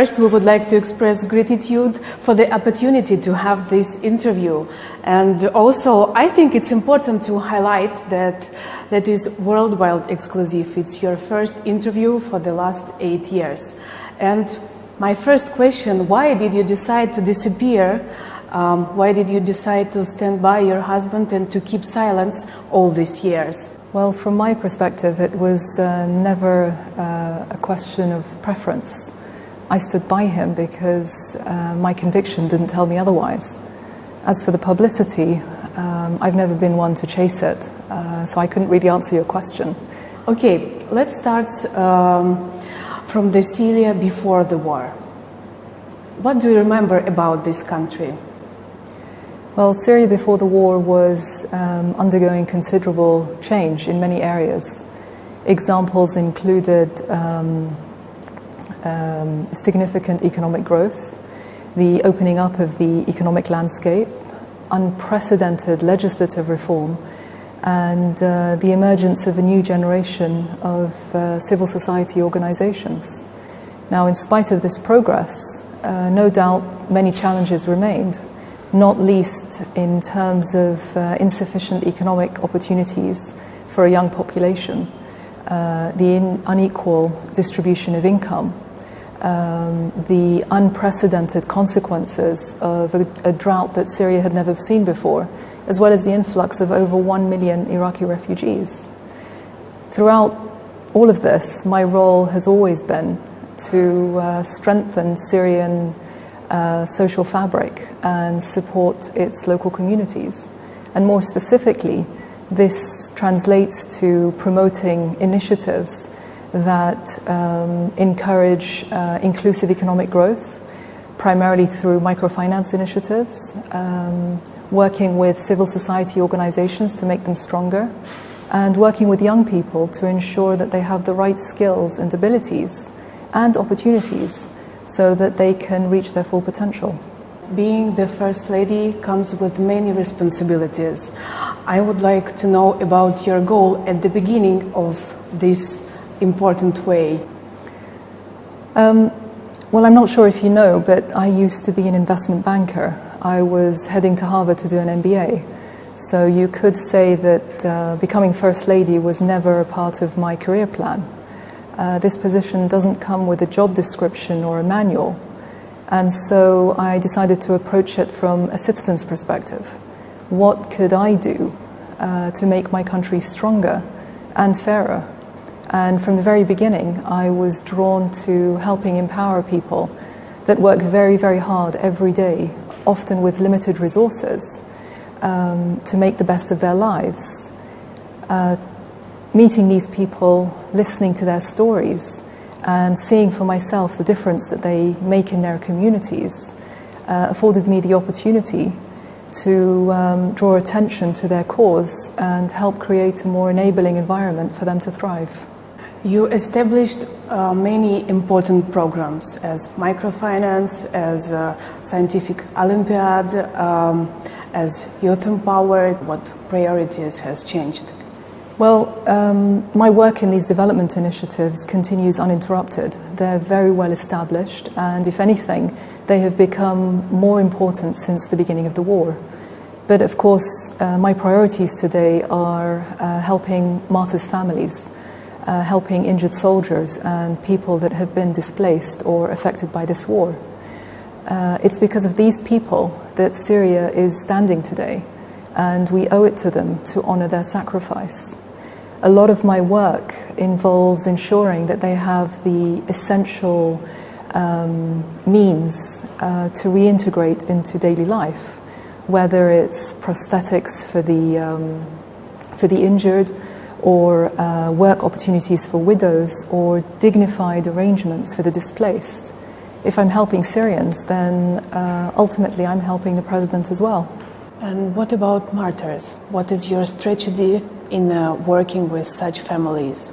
First, we would like to express gratitude for the opportunity to have this interview. And also, I think it's important to highlight that that is worldwide exclusive. It's your first interview for the last 8 years. And my first question, why did you decide to disappear? Why did you decide to stand by your husband and to keep silence all these years? Well, from my perspective, it was never a question of preference. I stood by him because my conviction didn't tell me otherwise. As for the publicity, I've never been one to chase it, so I couldn't really answer your question. Okay, let's start from the Syria before the war. What do you remember about this country? Well, Syria before the war was undergoing considerable change in many areas. Examples included significant economic growth, the opening up of the economic landscape, unprecedented legislative reform, and the emergence of a new generation of civil society organizations. Now, in spite of this progress, no doubt many challenges remained, not least in terms of insufficient economic opportunities for a young population, the unequal distribution of income, the unprecedented consequences of a drought that Syria had never seen before, as well as the influx of over 1 million Iraqi refugees. Throughout all of this, my role has always been to strengthen Syrian social fabric and support its local communities. And more specifically, this translates to promoting initiatives that encourage inclusive economic growth, primarily through microfinance initiatives, working with civil society organizations to make them stronger, and working with young people to ensure that they have the right skills and abilities and opportunities so that they can reach their full potential. Being the First Lady comes with many responsibilities. I would like to know about your goal at the beginning of this important way. Well, I'm not sure if you know, but I used to be an investment banker. I was heading to Harvard to do an MBA. So you could say that becoming First Lady was never a part of my career plan. This position doesn't come with a job description or a manual. And so I decided to approach it from a citizen's perspective. What could I do to make my country stronger and fairer? And from the very beginning, I was drawn to helping empower people that work very, very hard every day, often with limited resources, to make the best of their lives. Meeting these people, listening to their stories, and seeing for myself the difference that they make in their communities afforded me the opportunity to draw attention to their cause and help create a more enabling environment for them to thrive. You established many important programs as microfinance, as scientific Olympiad, as youth empowered. What priorities has changed? Well, my work in these development initiatives continues uninterrupted. They're very well established, and if anything, they have become more important since the beginning of the war. But of course, my priorities today are helping martyrs' families, helping injured soldiers and people that have been displaced or affected by this war. It's because of these people that Syria is standing today, and we owe it to them to honor their sacrifice. A lot of my work involves ensuring that they have the essential means to reintegrate into daily life, whether it's prosthetics for the injured, or work opportunities for widows, or dignified arrangements for the displaced. If I'm helping Syrians, then ultimately I'm helping the president as well. And what about martyrs? What is your strategy in working with such families?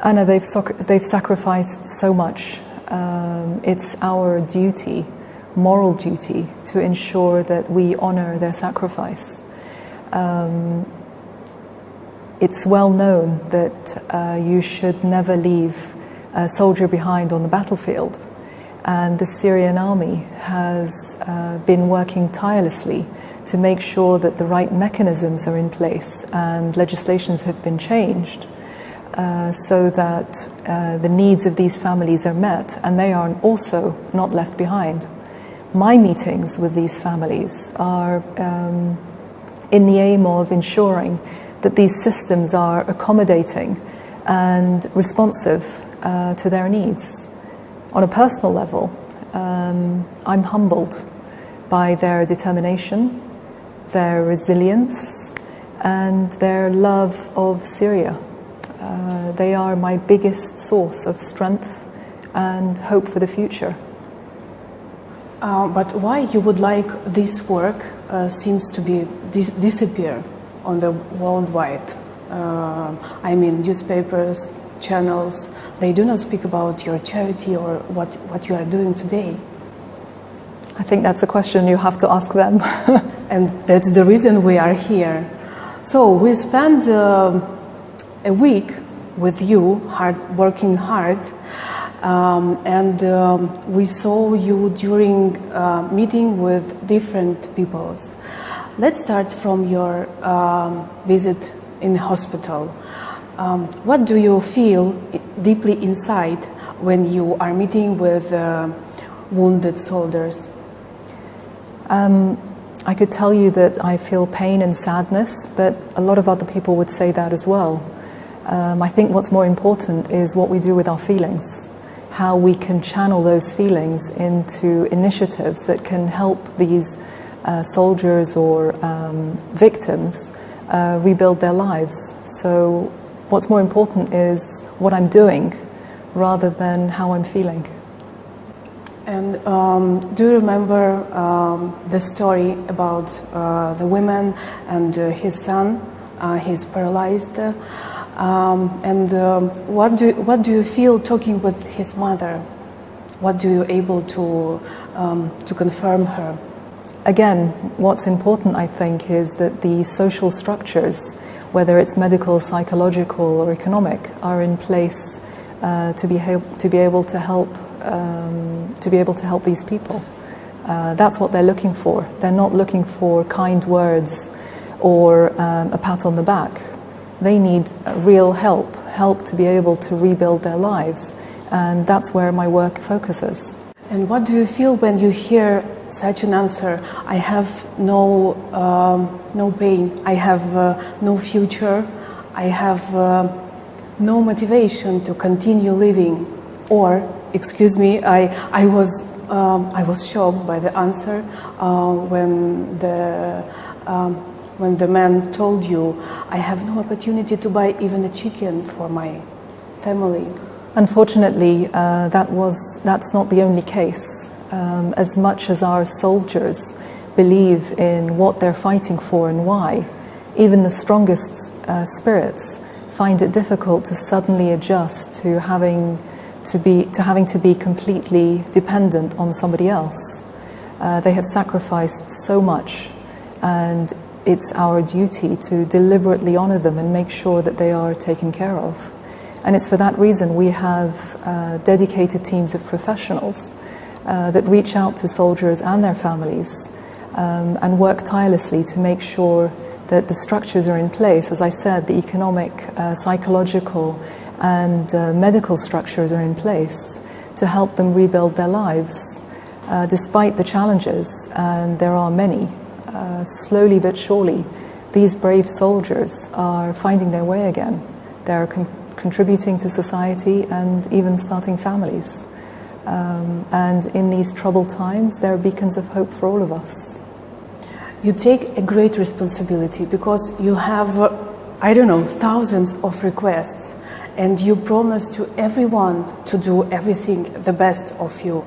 Anna, they've sacrificed so much. It's our duty, moral duty, to ensure that we honor their sacrifice. It's well known that you should never leave a soldier behind on the battlefield. And the Syrian army has been working tirelessly to make sure that the right mechanisms are in place and legislations have been changed so that the needs of these families are met and they are also not left behind. My meetings with these families are in the aim of ensuring that these systems are accommodating and responsive to their needs. On a personal level, I'm humbled by their determination, their resilience, and their love of Syria. They are my biggest source of strength and hope for the future. But why you would like this work seems to be disappear on the worldwide? I mean, newspapers, channels, they do not speak about your charity or what you are doing today. I think that's a question you have to ask them. And that's the reason we are here. So we spent a week with you, working hard, and we saw you during meeting with different peoples. Let's start from your visit in the hospital. What do you feel deeply inside when you are meeting with wounded soldiers? I could tell you that I feel pain and sadness, but a lot of other people would say that as well. I think what's more important is what we do with our feelings, how we can channel those feelings into initiatives that can help these soldiers or victims rebuild their lives. So what's more important is what I'm doing rather than how I'm feeling. And do you remember the story about the woman and his son? He's paralyzed. And what do you feel talking with his mother? What do you able to confirm her? Again, what's important, I think, is that the social structures, whether it's medical, psychological, or economic, are in place to be able to help these people. That's what they're looking for. They're not looking for kind words or a pat on the back. They need real help to be able to rebuild their lives, and that's where my work focuses. And what do you feel when you hear such an answer? I have no pain, I have no future, I have no motivation to continue living. Or, excuse me, I was shocked by the answer when the man told you, I have no opportunity to buy even a chicken for my family. Unfortunately, that's not the only case. As much as our soldiers believe in what they're fighting for and why, even the strongest spirits find it difficult to suddenly adjust to having to be completely dependent on somebody else. They have sacrificed so much, and it's our duty to deliberately honor them and make sure that they are taken care of. And it's for that reason we have dedicated teams of professionals that reach out to soldiers and their families and work tirelessly to make sure that the structures are in place. As I said, the economic, psychological, and medical structures are in place to help them rebuild their lives. Despite the challenges, and there are many, slowly but surely, these brave soldiers are finding their way again. They're contributing to society and even starting families. And in these troubled times, there are beacons of hope for all of us. You take a great responsibility because you have, I don't know, thousands of requests, and you promise to everyone to do everything the best of you.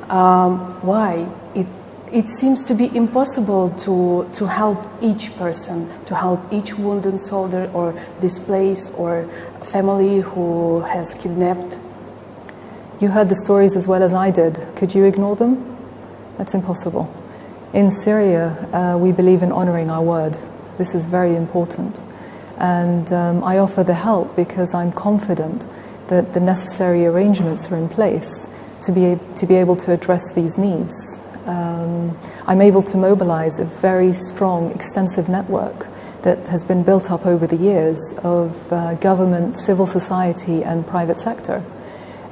Why? It seems to be impossible to help each person, to help each wounded soldier or displaced or family who has kidnapped. You heard the stories as well as I did. Could you ignore them? That's impossible. In Syria, we believe in honoring our word. This is very important. And I offer the help because I'm confident that the necessary arrangements are in place to be able to address these needs. I'm able to mobilize a very strong, extensive network that has been built up over the years of government, civil society and private sector.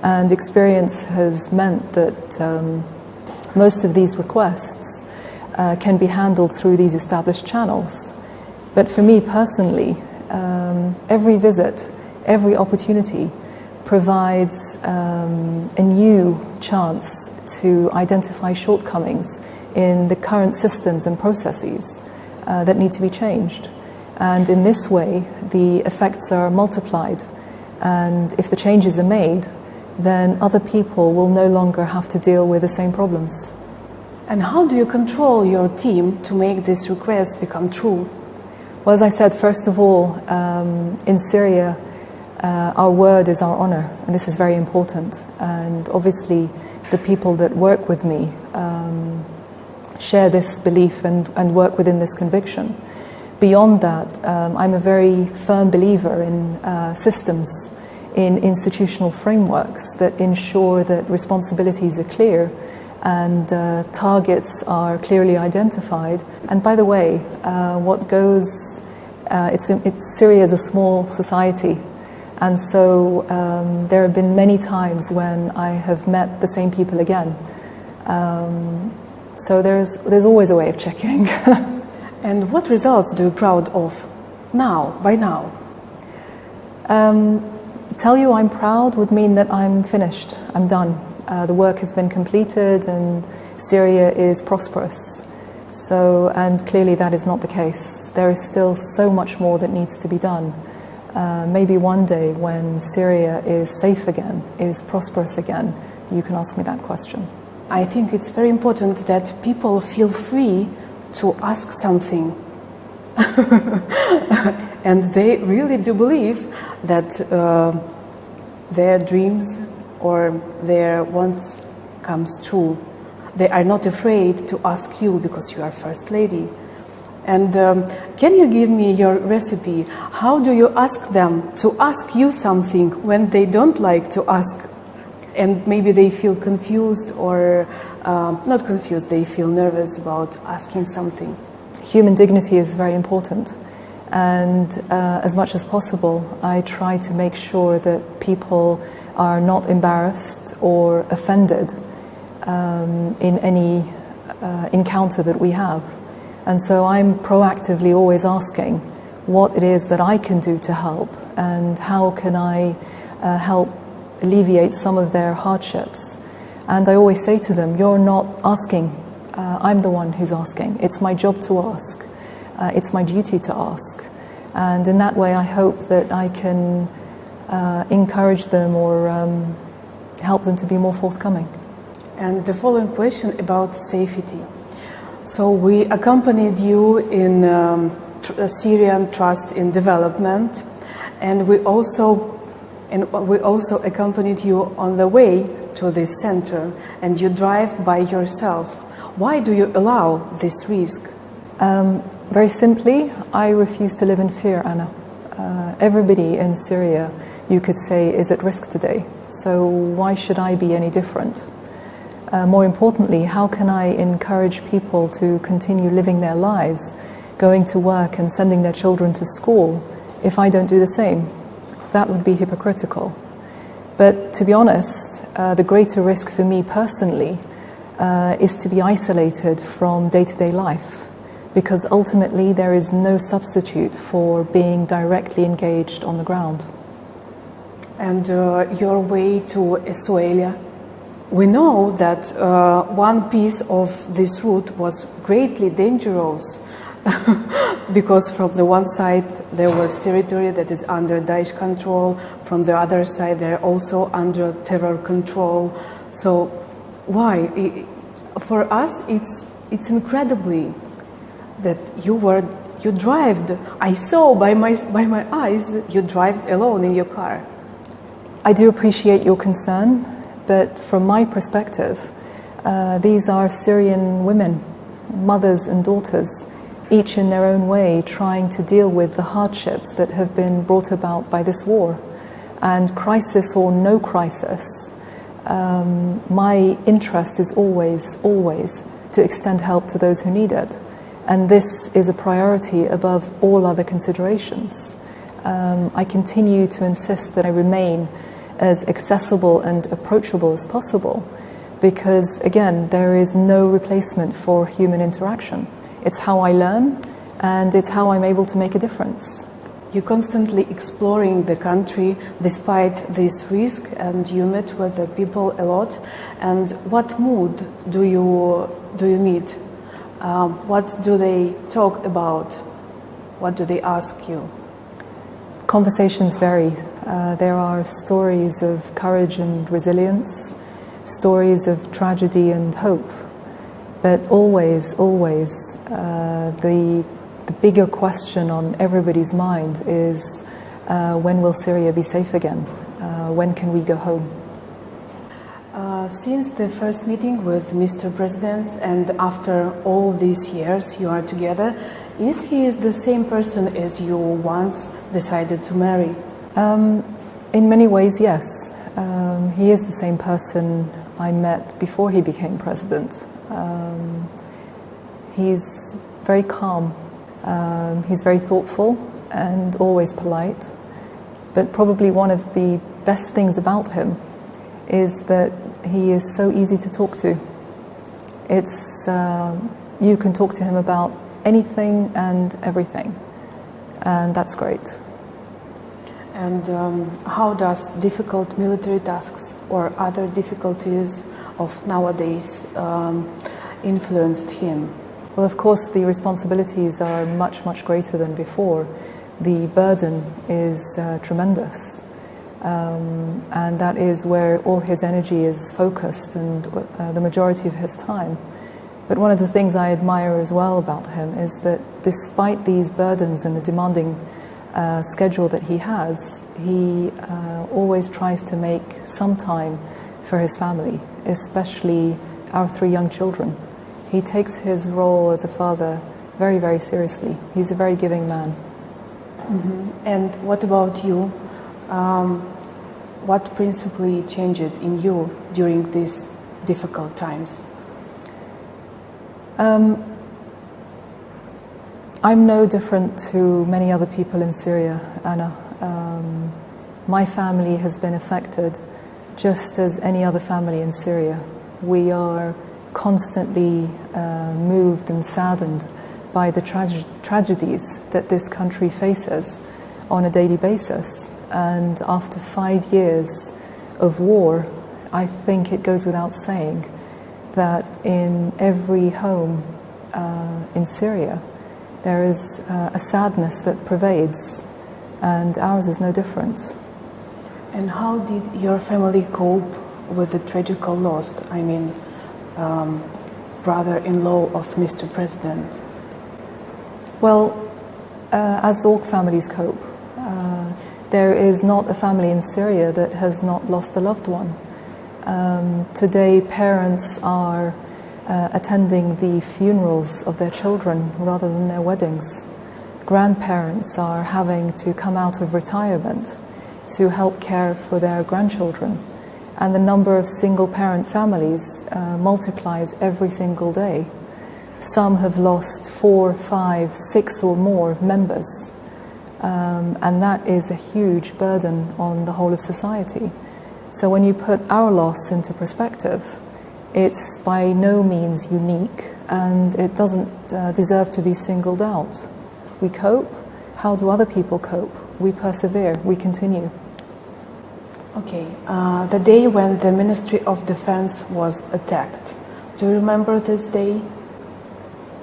And experience has meant that most of these requests can be handled through these established channels. But for me personally, every visit, every opportunity provides a new chance to identify shortcomings in the current systems and processes that need to be changed. And in this way, the effects are multiplied. And if the changes are made, then other people will no longer have to deal with the same problems. And how do you control your team to make this request become true? Well, as I said, first of all, in Syria, our word is our honor, and this is very important. And obviously, the people that work with me share this belief and work within this conviction. Beyond that, I'm a very firm believer in systems, in institutional frameworks that ensure that responsibilities are clear and targets are clearly identified. And by the way, Syria is a small society, and so there have been many times when I have met the same people again. So there's always a way of checking. And what results do you proud of now, by now? Tell you I'm proud would mean that I'm finished, I'm done. The work has been completed and Syria is prosperous. And clearly that is not the case. There is still so much more that needs to be done. Maybe one day when Syria is safe again, is prosperous again, you can ask me that question. I think it's very important that people feel free to ask something. And they really do believe that their dreams or their wants comes true. They are not afraid to ask you because you are First Lady. And can you give me your recipe? How do you ask them to ask you something when they don't like to ask? And maybe they feel confused or not confused, they feel nervous about asking something. Human dignity is very important. And as much as possible, I try to make sure that people are not embarrassed or offended in any encounter that we have. And so I'm proactively always asking what it is that I can do to help and how can I help alleviate some of their hardships. And I always say to them, you're not asking, I'm the one who's asking. It's my job to ask. It's my duty to ask. And in that way I hope that I can encourage them or help them to be more forthcoming. And the following question about safety. So we accompanied you in Syrian Trust in Development, and we also accompanied you on the way to this center, and you drive by yourself. Why do you allow this risk? Very simply, I refuse to live in fear, Anna. Everybody in Syria, you could say, is at risk today. So why should I be any different? More importantly, how can I encourage people to continue living their lives, going to work and sending their children to school, if I don't do the same? That would be hypocritical. But to be honest, the greater risk for me personally is to be isolated from day-to-day life, because ultimately there is no substitute for being directly engaged on the ground. And your way to Australia? We know that one piece of this route was greatly dangerous because from the one side there was territory that is under Daesh control, from the other side they're also under terror control. So why? For us it's incredibly that you drove. I saw by my eyes you drove alone in your car. I do appreciate your concern. But from my perspective, these are Syrian women, mothers and daughters, each in their own way trying to deal with the hardships that have been brought about by this war. And crisis or no crisis, my interest is always, always to extend help to those who need it. And this is a priority above all other considerations. I continue to insist that I remain as accessible and approachable as possible because, again, there is no replacement for human interaction. It's how I learn and it's how I'm able to make a difference. You're constantly exploring the country despite this risk, and you met with the people a lot. And what mood do you meet? What do they talk about? What do they ask you? Conversations vary. There are stories of courage and resilience, stories of tragedy and hope, but always, always the bigger question on everybody's mind is when will Syria be safe again? When can we go home? Since the first meeting with Mr. President and after all these years you are together, is he the same person as you once decided to marry? In many ways, yes. He is the same person I met before he became president. He's very calm. He's very thoughtful and always polite. But probably one of the best things about him is that he is so easy to talk to. You can talk to him about anything and everything, and that's great. And how does difficult military tasks or other difficulties of nowadays influenced him? Well, of course, the responsibilities are much, much greater than before. The burden is tremendous. And that is where all his energy is focused and the majority of his time. But one of the things I admire as well about him is that despite these burdens and the demanding schedule that he has, he always tries to make some time for his family, especially our 3 young children. He takes his role as a father very, very seriously. He's a very giving man. Mm-hmm. And what about you? What principally changed in you during these difficult times? I'm no different to many other people in Syria, Anna. My family has been affected just as any other family in Syria. We are constantly moved and saddened by the tragedies that this country faces on a daily basis. And after 5 years of war, I think it goes without saying that in every home in Syria, there is a sadness that pervades, and ours is no different. And how did your family cope with the tragic loss? I mean, brother-in-law of Mr. President. Well, as all families cope, there is not a family in Syria that has not lost a loved one. Today, parents are attending the funerals of their children rather than their weddings. Grandparents are having to come out of retirement to help care for their grandchildren. And the number of single-parent families multiplies every single day. Some have lost 4, 5, 6 or more members. And that is a huge burden on the whole of society. So when you put our loss into perspective, it's by no means unique, and it doesn't deserve to be singled out. We cope. How do other people cope? We persevere. We continue. Okay. The day when the Ministry of Defense was attacked, do you remember this day?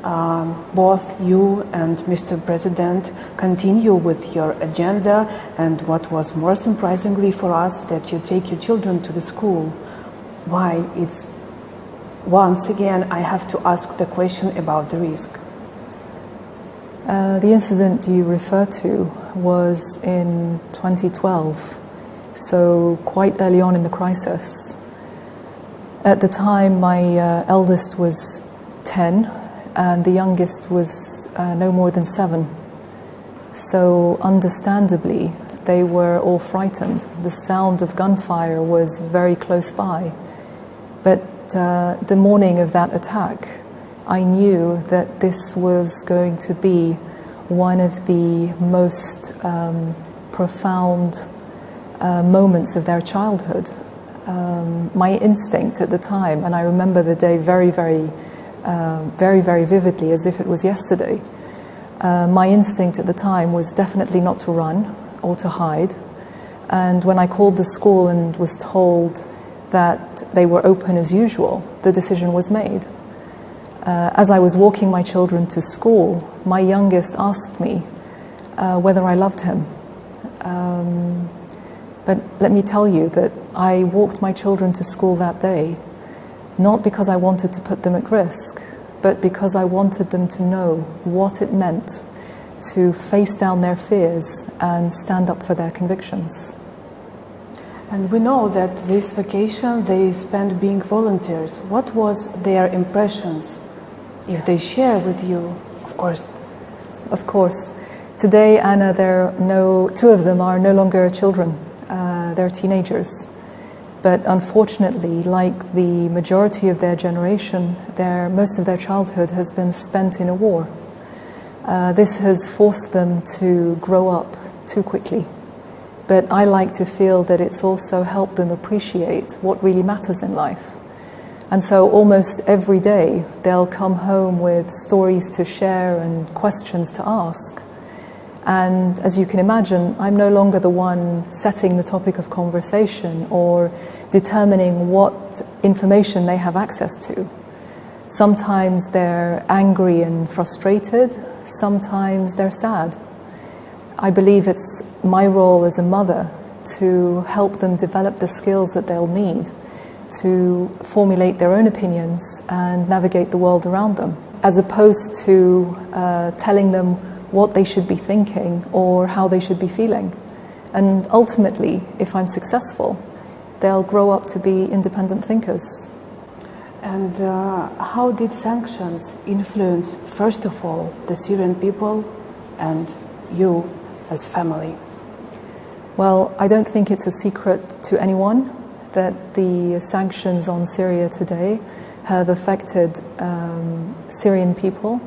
Both you and Mr. President continue with your agenda, and what was more surprisingly for us, that you take your children to the school. Why? It's once again I have to ask the question about the risk. The incident you refer to was in 2012, so quite early on in the crisis. At the time, my eldest was 10 and the youngest was no more than 7. So understandably, they were all frightened. The sound of gunfire was very close by. But the morning of that attack, I knew that this was going to be one of the most profound moments of their childhood. My instinct at the time, and I remember the day very, very vividly, as if it was yesterday. My instinct at the time was definitely not to run or to hide. And when I called the school and was told that they were open as usual, the decision was made. As I was walking my children to school, my youngest asked me whether I loved him. But let me tell you that I walked my children to school that day, not because I wanted to put them at risk, but because I wanted them to know what it meant to face down their fears and stand up for their convictions. And we know that this vacation they spent being volunteers. What was their impressions? If they share with you, of course. Of course. Today, Anna, two of them are no longer children. They're teenagers. But unfortunately, like the majority of their generation, most of their childhood has been spent in a war. This has forced them to grow up too quickly. But I like to feel that it's also helped them appreciate what really matters in life. And so almost every day, they'll come home with stories to share and questions to ask. And as you can imagine, I'm no longer the one setting the topic of conversation or determining what information they have access to. Sometimes they're angry and frustrated, sometimes they're sad. I believe it's my role as a mother to help them develop the skills that they'll need to formulate their own opinions and navigate the world around them, as opposed to telling them what they should be thinking or how they should be feeling. And ultimately, if I'm successful, they'll grow up to be independent thinkers. And how did sanctions influence, first of all, the Syrian people and you as family? Well, I don't think it's a secret to anyone that the sanctions on Syria today have affected Syrian people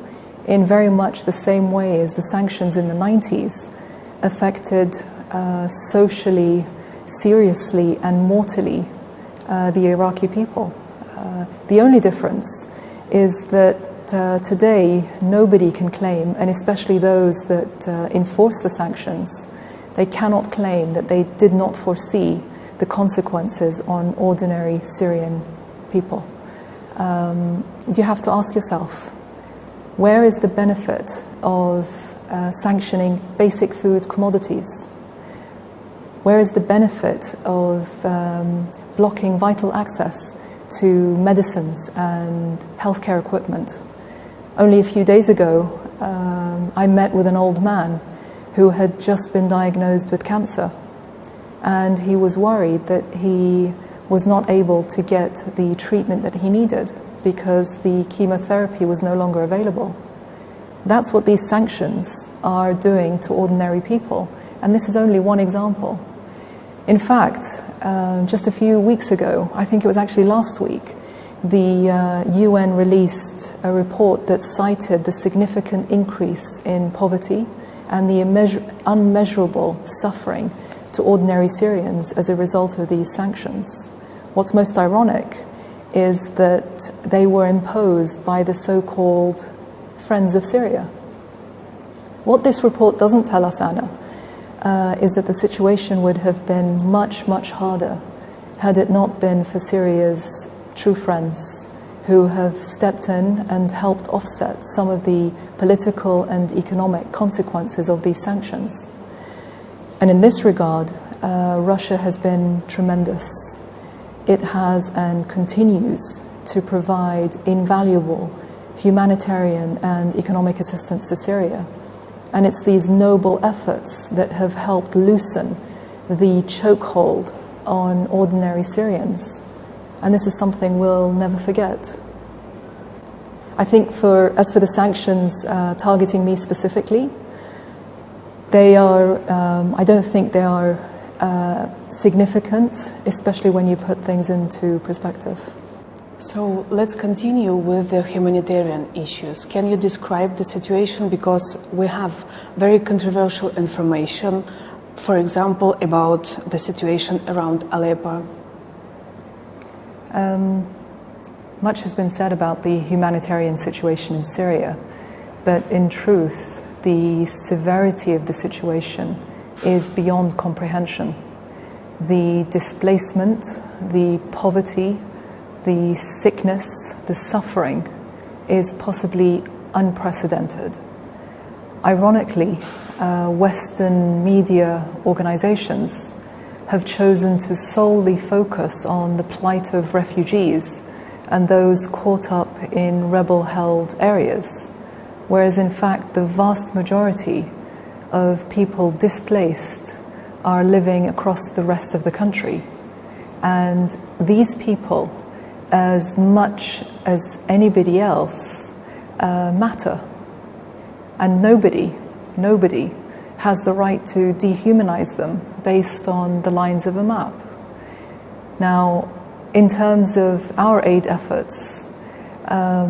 in very much the same way as the sanctions in the 90s affected socially, seriously and mortally the Iraqi people. The only difference is that today nobody can claim, and especially those that enforce the sanctions, they cannot claim that they did not foresee the consequences on ordinary Syrian people. You have to ask yourself, where is the benefit of sanctioning basic food commodities? Where is the benefit of blocking vital access to medicines and healthcare equipment? Only a few days ago, I met with an old man who had just been diagnosed with cancer. And he was worried that he was not able to get the treatment that he needed because the chemotherapy was no longer available. That's what these sanctions are doing to ordinary people. And this is only one example. In fact, just a few weeks ago, I think it was actually last week, the UN released a report that cited the significant increase in poverty and the unmeasurable suffering to ordinary Syrians as a result of these sanctions. What's most ironic is that they were imposed by the so-called Friends of Syria. What this report doesn't tell us, Anna, is that the situation would have been much, much harder had it not been for Syria's true friends who have stepped in and helped offset some of the political and economic consequences of these sanctions. And in this regard, Russia has been tremendous. It has and continues to provide invaluable humanitarian and economic assistance to Syria. And it's these noble efforts that have helped loosen the chokehold on ordinary Syrians. And this is something we'll never forget. I think as for the sanctions targeting me specifically, They are, I don't think they are significant, especially when you put things into perspective. So let's continue with the humanitarian issues. Can you describe the situation? Because we have very controversial information, for example, about the situation around Aleppo. Much has been said about the humanitarian situation in Syria, but in truth, the severity of the situation is beyond comprehension. The displacement, the poverty, the sickness, the suffering is possibly unprecedented. Ironically, Western media organizations have chosen to solely focus on the plight of refugees and those caught up in rebel-held areas, whereas in fact the vast majority of people displaced are living across the rest of the country. And these people, as much as anybody else, matter. And nobody has the right to dehumanize them based on the lines of a map. Now, in terms of our aid efforts,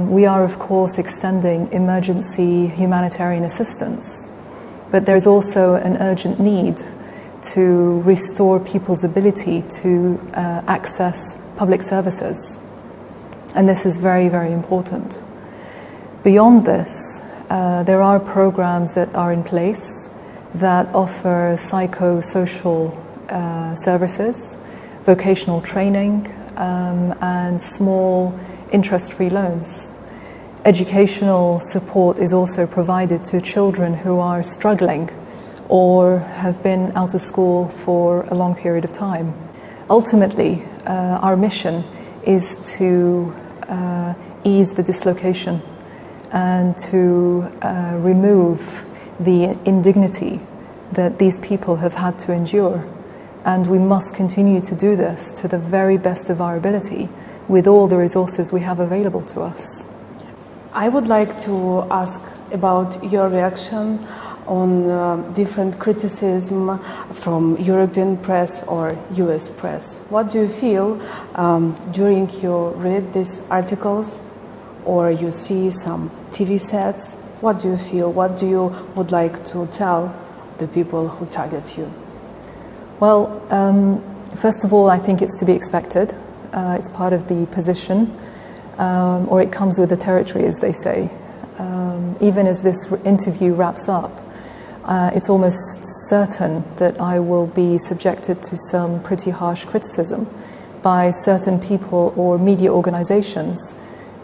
we are of course extending emergency humanitarian assistance, but there's also an urgent need to restore people's ability to access public services. And this is very, very important. Beyond this, there are programs that are in place that offer psychosocial services, vocational training, and small interest-free loans. Educational support is also provided to children who are struggling or have been out of school for a long period of time. Ultimately, our mission is to ease the dislocation and to remove the indignity that these people have had to endure. And we must continue to do this to the very best of our ability with all the resources we have available to us. I would like to ask about your reaction on different criticism from European press or US press. What do you feel during you read these articles or you see some TV sets? What do you feel? What do you would like to tell the people who target you? Well, first of all, I think it's to be expected. It's part of the position, or it comes with the territory, as they say. Even as this interview wraps up, it's almost certain that I will be subjected to some pretty harsh criticism by certain people or media organizations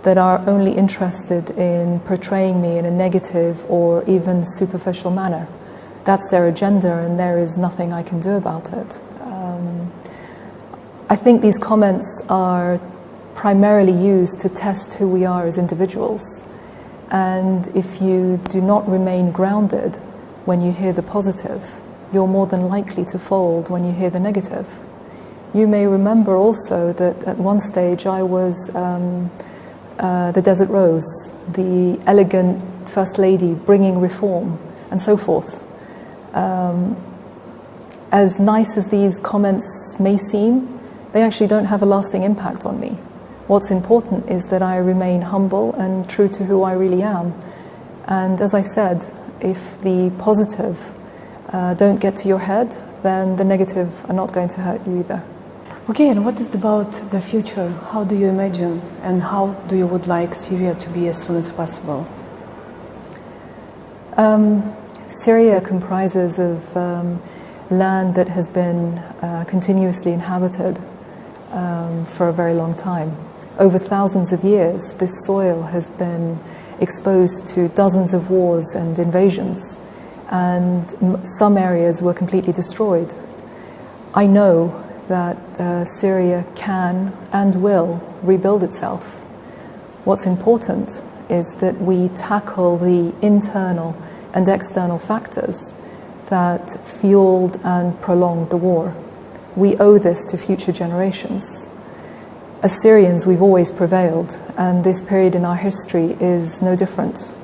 that are only interested in portraying me in a negative or even superficial manner. That's their agenda, and there is nothing I can do about it. I think these comments are primarily used to test who we are as individuals. And if you do not remain grounded when you hear the positive, you're more than likely to fold when you hear the negative. You may remember also that at one stage I was the Desert Rose, the elegant First Lady bringing reform, and so forth. As nice as these comments may seem, they actually don't have a lasting impact on me. What's important is that I remain humble and true to who I really am. And as I said, if the positive don't get to your head, then the negative are not going to hurt you either. Okay, and what is about the future? How do you imagine and how do you would like Syria to be as soon as possible? Syria comprises of land that has been continuously inhabited for a very long time. Over thousands of years, this soil has been exposed to dozens of wars and invasions, and some areas were completely destroyed. I know that Syria can and will rebuild itself. What's important is that we tackle the internal and external factors that fueled and prolonged the war. We owe this to future generations. As Syrians, we've always prevailed, and this period in our history is no different.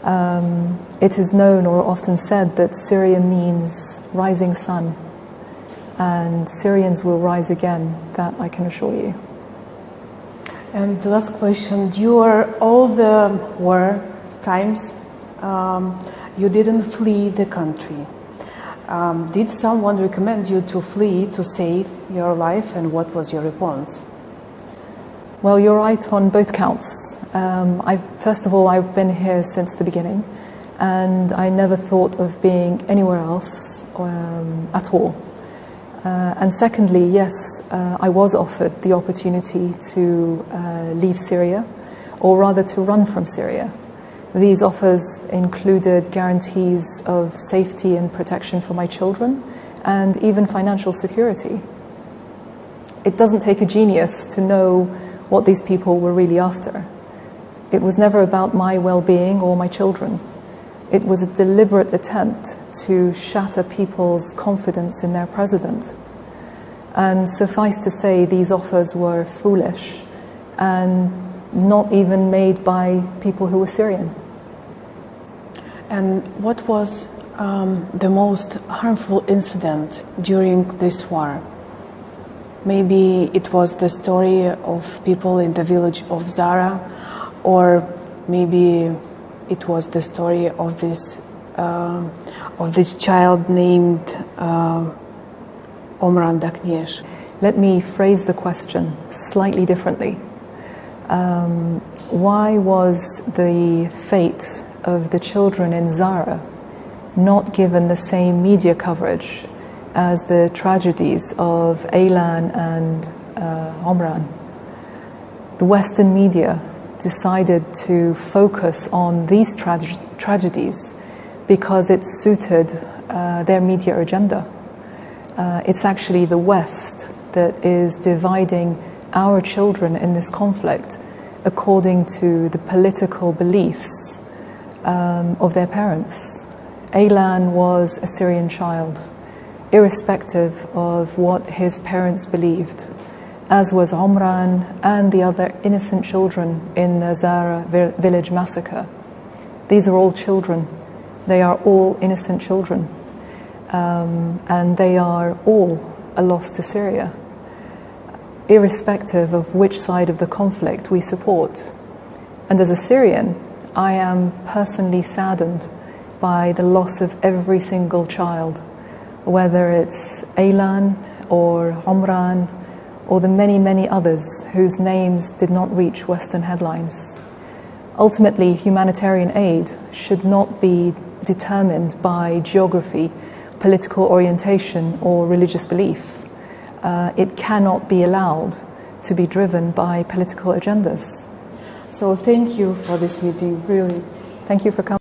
It is known or often said that Syria means rising sun, and Syrians will rise again, that I can assure you. And the last question, during all the war times, you didn't flee the country. Did someone recommend you to flee to save your life, and what was your response? Well, you're right on both counts. First of all, I've been here since the beginning, and I never thought of being anywhere else at all. And secondly, yes, I was offered the opportunity to leave Syria, or rather to run from Syria. These offers included guarantees of safety and protection for my children, and even financial security. It doesn't take a genius to know what these people were really after. It was never about my well-being or my children. It was a deliberate attempt to shatter people's confidence in their president. And suffice to say, these offers were foolish and not even made by people who were Syrian. And what was the most harmful incident during this war? Maybe it was the story of people in the village of Zara, or maybe it was the story of this child named Omran Dakniesh. Let me phrase the question slightly differently. Why was the fate of the children in Zara not given the same media coverage as the tragedies of Aylan and Omran? The Western media decided to focus on these tragedies because it suited their media agenda. It's actually the West that is dividing our children in this conflict according to the political beliefs of their parents. Aylan was a Syrian child, irrespective of what his parents believed, as was Omran and the other innocent children in the Zara village massacre. These are all children. They are all innocent children. And they are all a loss to Syria, irrespective of which side of the conflict we support. And as a Syrian, I am personally saddened by the loss of every single child, whether it's Aylan or Omran or the many, many others whose names did not reach Western headlines. Ultimately, humanitarian aid should not be determined by geography, political orientation, or religious belief. It cannot be allowed to be driven by political agendas. So thank you for this meeting, really. Thank you for coming.